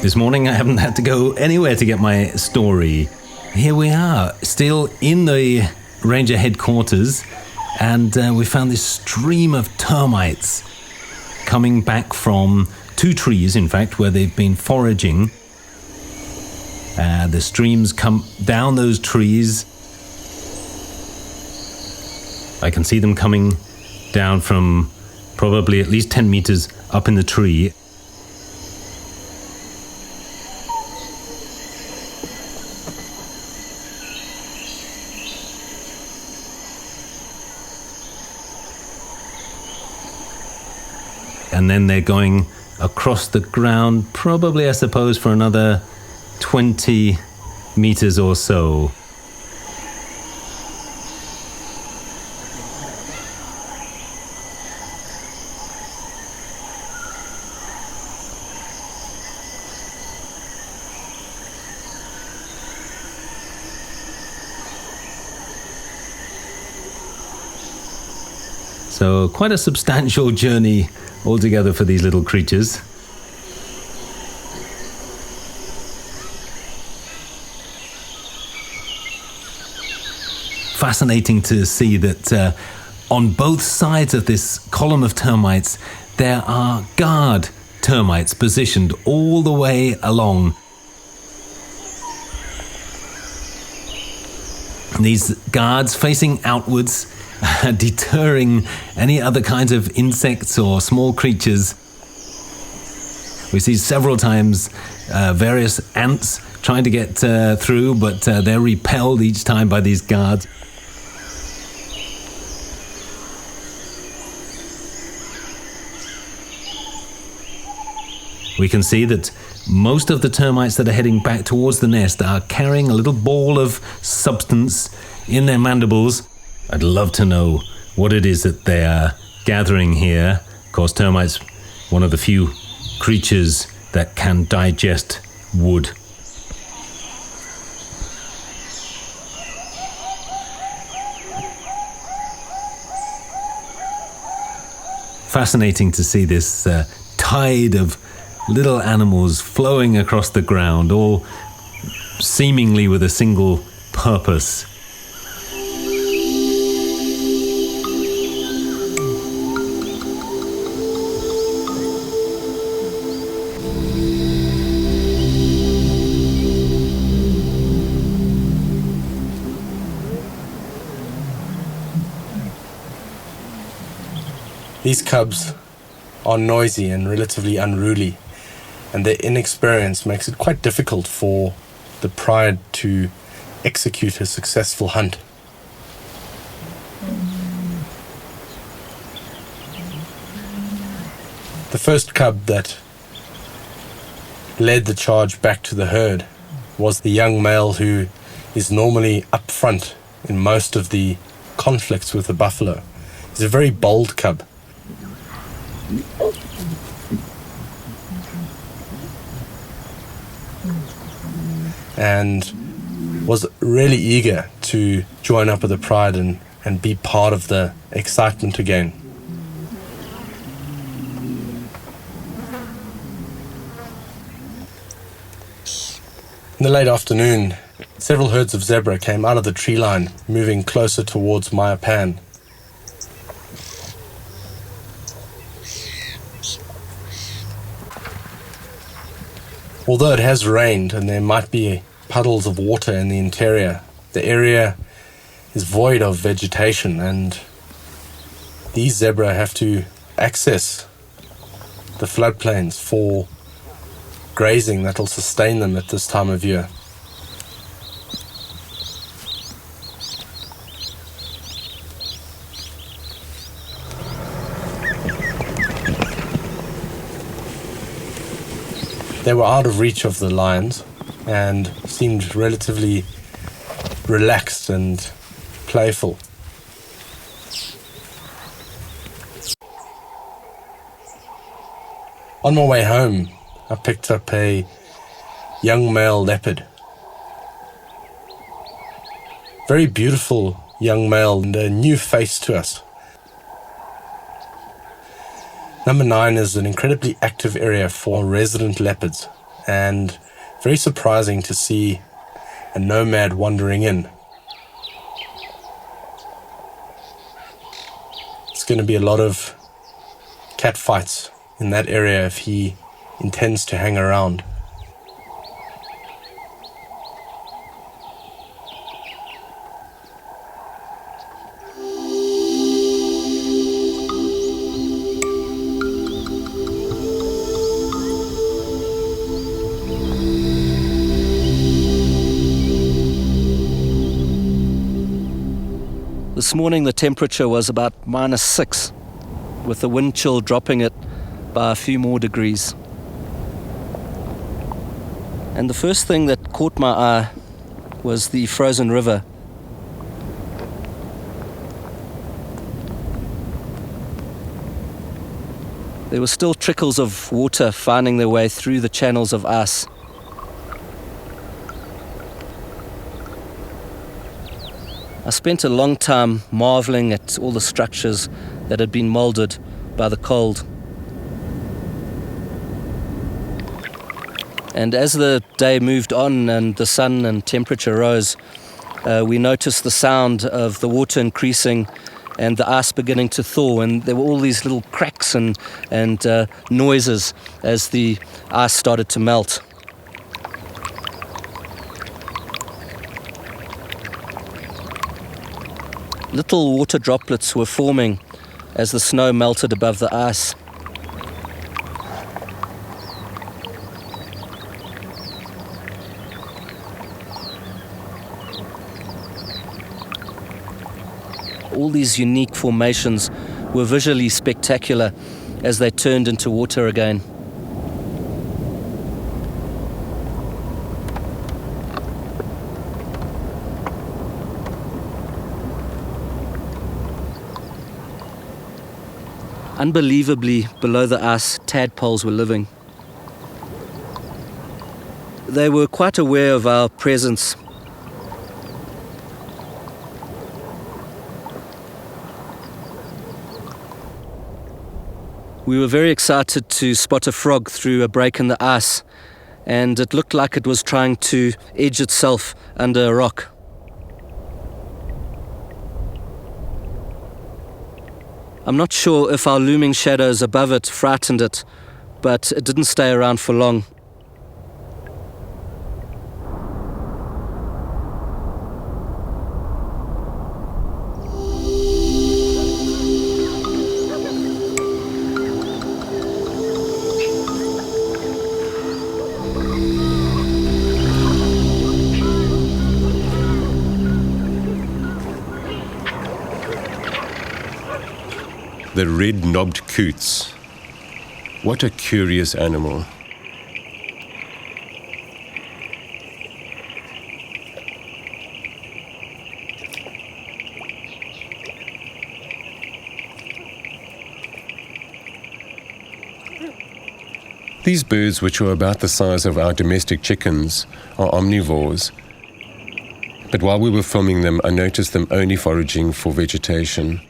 This morning I haven't had to go anywhere to get my story. Here we are, still in the ranger headquarters, and we found this stream of termites coming back from 2 trees, in fact, where they've been foraging. The streams come down those trees. I can see them coming down from probably at least 10 meters up in the tree. And then they're going across the ground, probably, I suppose, for another 20 meters or so. So quite a substantial journey altogether for these little creatures. Fascinating to see that on both sides of this column of termites, there are guard termites positioned all the way along. These guards facing outwards, deterring any other kinds of insects or small creatures. We see several times various ants trying to get through, but they're repelled each time by these guards. We can see that most of the termites that are heading back towards the nest are carrying a little ball of substance in their mandibles. I'd love to know what it is that they are gathering here. Of course, termites, one of the few creatures that can digest wood. Fascinating to see this tide of little animals flowing across the ground, all seemingly with a single purpose. These cubs are noisy and relatively unruly, and their inexperience makes it quite difficult for the pride to execute a successful hunt. The first cub that led the charge back to the herd was the young male who is normally up front in most of the conflicts with the buffalo. He's a very bold cub. And was really eager to join up with the pride and be part of the excitement again. In the late afternoon, several herds of zebra came out of the tree line, moving closer towards Mayapan. Although it has rained and there might be puddles of water in the interior, the area is void of vegetation, and these zebra have to access the floodplains for grazing that will sustain them at this time of year. They were out of reach of the lions and seemed relatively relaxed and playful. On my way home, I picked up a young male leopard. Very beautiful young male and a new face to us. Number 9 is an incredibly active area for resident leopards, and very surprising to see a nomad wandering in. It's going to be a lot of cat fights in that area if he intends to hang around. This morning the temperature was about -6, with the wind chill dropping it by a few more degrees. And the first thing that caught my eye was the frozen river. There were still trickles of water finding their way through the channels of ice. I spent a long time marveling at all the structures that had been molded by the cold. And as the day moved on and the sun and temperature rose, we noticed the sound of the water increasing and the ice beginning to thaw, and there were all these little cracks and noises as the ice started to melt. Little water droplets were forming as the snow melted above the ice. All these unique formations were visually spectacular as they turned into water again. Unbelievably, below the ice, tadpoles were living. They were quite aware of our presence. We were very excited to spot a frog through a break in the ice, and it looked like it was trying to edge itself under a rock. I'm not sure if our looming shadows above it frightened it, but it didn't stay around for long. The red-knobbed coots. What a curious animal. These birds, which are about the size of our domestic chickens, are omnivores. But while we were filming them, I noticed them only foraging for vegetation.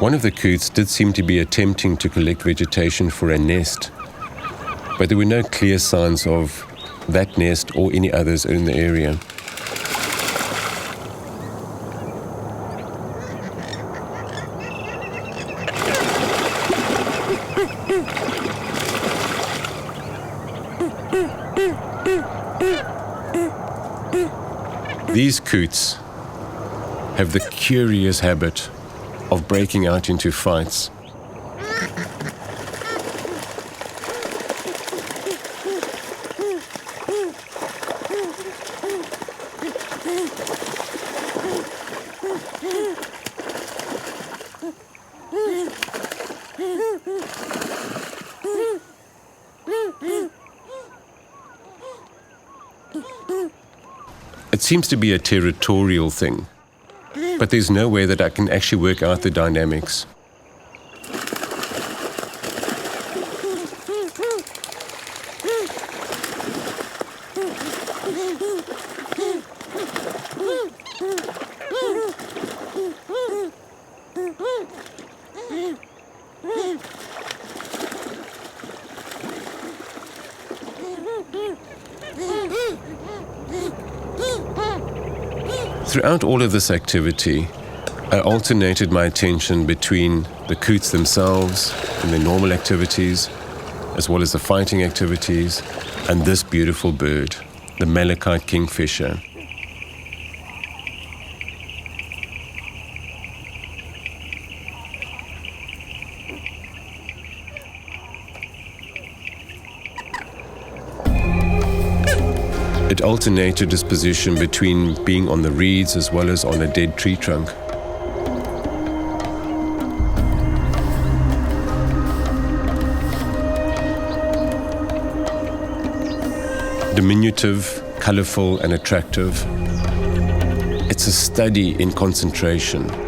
One of the coots did seem to be attempting to collect vegetation for a nest, but there were no clear signs of that nest or any others in the area. These coots have the curious habit of breaking out into fights. It seems to be a territorial thing, but there's no way that I can actually work out the dynamics. Throughout all of this activity, I alternated my attention between the coots themselves and their normal activities, as well as the fighting activities, and this beautiful bird, the malachite kingfisher. It alternated its position between being on the reeds as well as on a dead tree trunk. Diminutive, colorful, and attractive. It's a study in concentration.